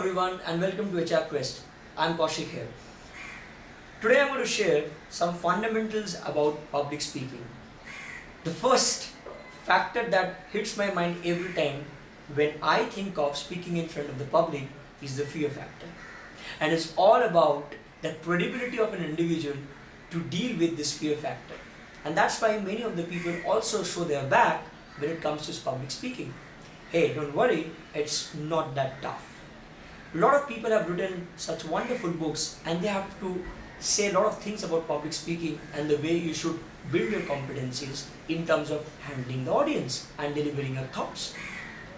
everyone and welcome to HRCrest. I'm Kaushik here. Today I'm going to share some fundamentals about public speaking. The first factor that hits my mind every time when I think of speaking in front of the public is the fear factor. And it's all about the credibility of an individual to deal with this fear factor. And that's why many of the people also show their back when it comes to public speaking. Hey, don't worry, it's not that tough. A lot of people have written such wonderful books and they have to say a lot of things about public speaking and the way you should build your competencies in terms of handling the audience and delivering your thoughts.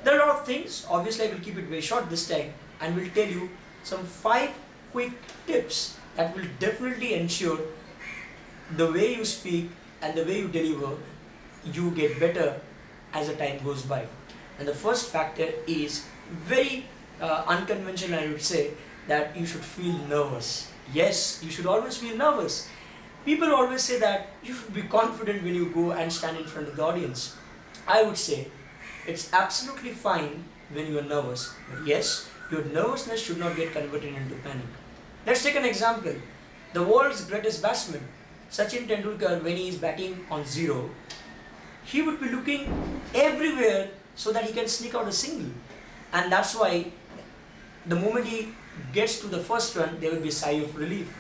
There are a lot of things. Obviously I will keep it very short this time and will tell you some 5 quick tips that will definitely ensure the way you speak and the way you deliver, you get better as the time goes by. And the first factor is very unconventional. I would say that you should feel nervous. Yes, you should always feel nervous. People always say that you should be confident when you go and stand in front of the audience. I would say it's absolutely fine when you are nervous. But yes, your nervousness should not get converted into panic. Let's take an example. The world's greatest batsman, Sachin Tendulkar, when he is batting on 0, he would be looking everywhere so that he can sneak out a single. And that's why the moment he gets to the first run, there will be a sigh of relief.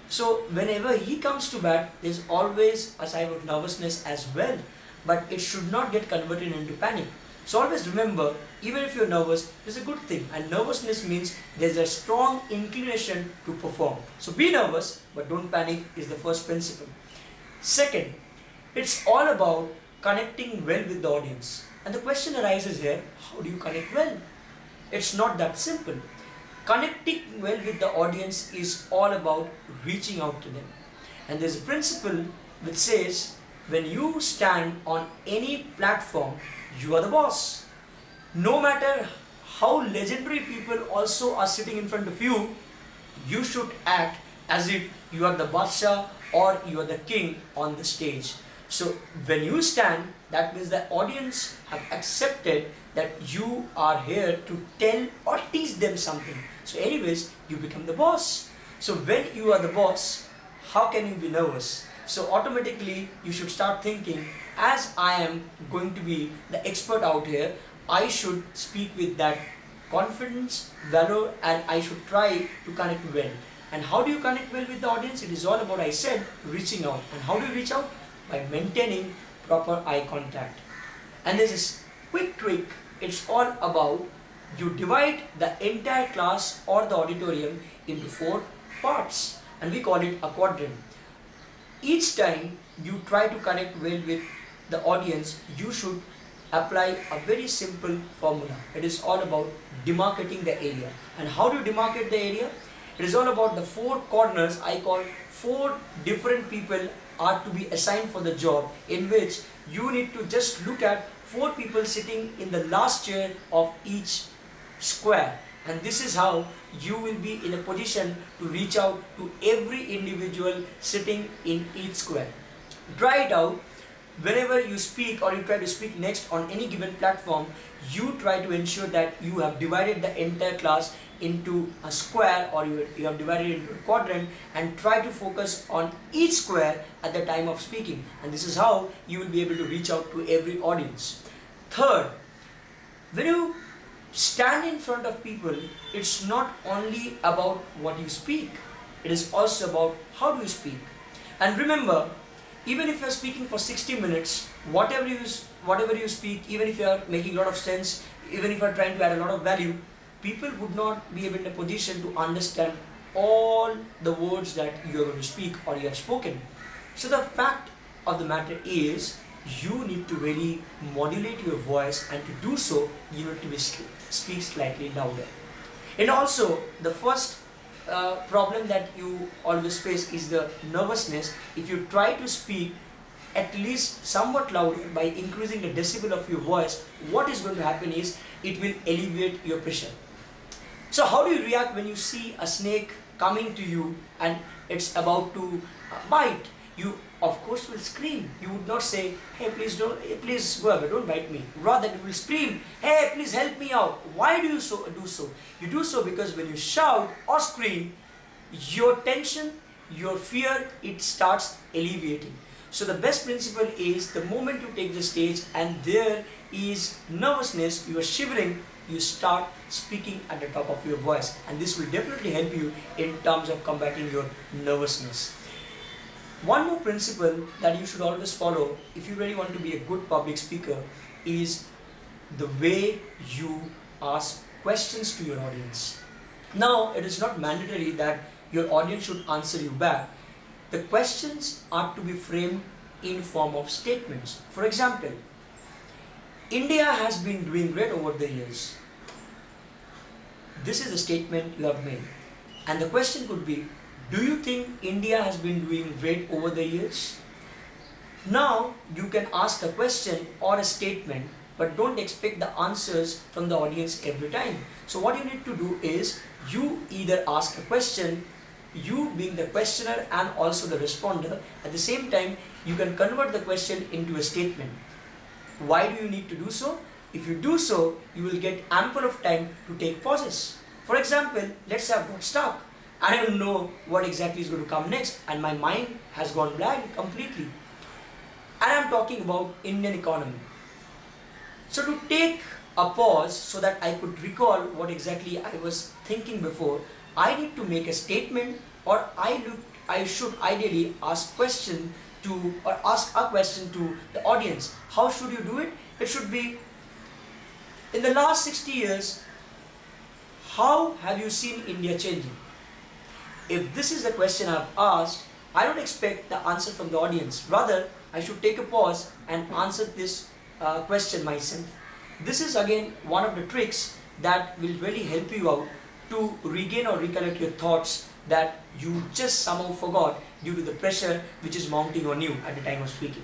So whenever he comes to bat, there's always a sigh of nervousness as well. But it should not get converted into panic. So always remember, even if you're nervous, it's a good thing. And nervousness means there's a strong inclination to perform. So be nervous, but don't panic is the first principle. Second, it's all about connecting well with the audience. And the question arises here, how do you connect well? It's not that simple. Connecting well with the audience is all about reaching out to them. And there's a principle which says, when you stand on any platform, you are the boss. No matter how legendary people also are sitting in front of you, you should act as if you are the Badshah or you are the king on the stage. So when you stand, that means the audience have accepted that you are here to tell or teach them something. So anyways, you become the boss. So when you are the boss, how can you be nervous? So automatically you should start thinking, as I am going to be the expert out here, I should speak with that confidence, valor, and I should try to connect well. And how do you connect well with the audience? It is all about, I said, reaching out. And how do you reach out? By maintaining proper eye contact. And there's this quick trick. It's all about, you divide the entire class or the auditorium into 4 parts, and we call it a quadrant. Each time you try to connect well with the audience, you should apply a very simple formula. It is all about demarcating the area. And how do you demarcate the area? It is all about the 4 corners. I call 4 different people are to be assigned for the job, in which you need to just look at 4 people sitting in the last chair of each square. And this is how you will be in a position to reach out to every individual sitting in each square. Try it out. Whenever you speak or you try to speak next on any given platform, you try to ensure that you have divided the entire class into a square, or you have divided it into a quadrant, and try to focus on each square at the time of speaking. And this is how you will be able to reach out to every audience. Third, when you stand in front of people, it's not only about what you speak, it is also about how do you speak. And remember, even if you are speaking for 60 minutes, whatever you speak, even if you are making a lot of sense, even if you are trying to add a lot of value, people would not be able in a position to understand all the words that you are going to speak or you have spoken. So the fact of the matter is, you need to really modulate your voice, and to do so, you need to speak slightly louder. And also, the first problem that you always face is the nervousness. If you try to speak at least somewhat louder by increasing the decibel of your voice, what is going to happen is, it will alleviate your pressure. So how do you react when you see a snake coming to you and it's about to bite? you of course will scream. You would not say, hey, please go away, don't bite me. Rather, you will scream, hey, please help me out. Why do you do so? You do so because when you shout or scream, your tension, your fear, it starts alleviating. So the best principle is the moment you take the stage and there is nervousness, you are shivering, you start speaking at the top of your voice, and this will definitely help you in terms of combating your nervousness. One more principle that you should always follow if you really want to be a good public speaker is the way you ask questions to your audience. Now, it is not mandatory that your audience should answer you back. The questions are to be framed in form of statements. For example, India has been doing great over the years. This is a statement you have made. And the question could be, do you think India has been doing great over the years? Now, you can ask a question or a statement, but don't expect the answers from the audience every time. So what you need to do is, you either ask a question, you being the questioner and also the responder, at the same time you can convert the question into a statement. Why do you need to do so? If you do so, you will get ample of time to take pauses. For example, let's say I've got stuck. I don't know what exactly is going to come next and my mind has gone blank completely. And I'm talking about Indian economy. So to take a pause so that I could recall what exactly I was thinking before, I need to make a statement, or I should ideally ask a question to the audience. How should you do it? It should be, in the last 60 years, how have you seen India changing? If this is the question I've asked, I don't expect the answer from the audience. Rather, I should take a pause and answer this question myself. This is again one of the tricks that will really help you out to regain or recollect your thoughts that you just somehow forgot due to the pressure which is mounting on you at the time of speaking.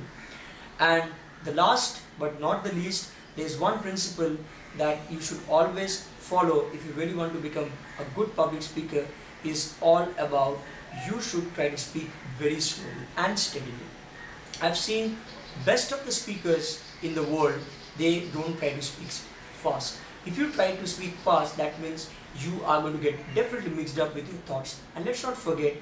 And the last but not the least, there is one principle that you should always follow if you really want to become a good public speaker, is all about you should try to speak very slowly and steadily. I've seen best of the speakers in the world, they don't try to speak fast. If you try to speak fast, that means you are going to get definitely mixed up with your thoughts. And let's not forget,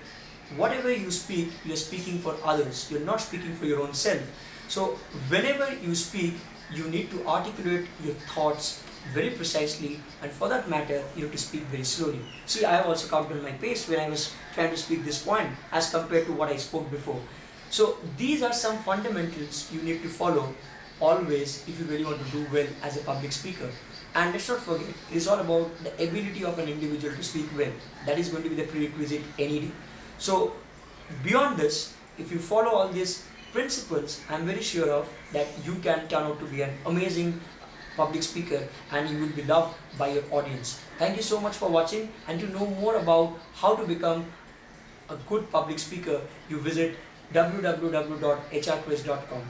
whatever you speak, you're speaking for others. You're not speaking for your own self. So whenever you speak, you need to articulate your thoughts very precisely, and for that matter, you have to speak very slowly. See, I have also counted my pace when I was trying to speak this point as compared to what I spoke before. So these are some fundamentals you need to follow always if you really want to do well as a public speaker. And let's not forget, it is all about the ability of an individual to speak well. That is going to be the prerequisite any day. So beyond this, if you follow all these principles, I'm very sure of that you can turn out to be an amazing public speaker and you will be loved by your audience. Thank you so much for watching, and to know more about how to become a good public speaker, you visit www.hrcrest.com.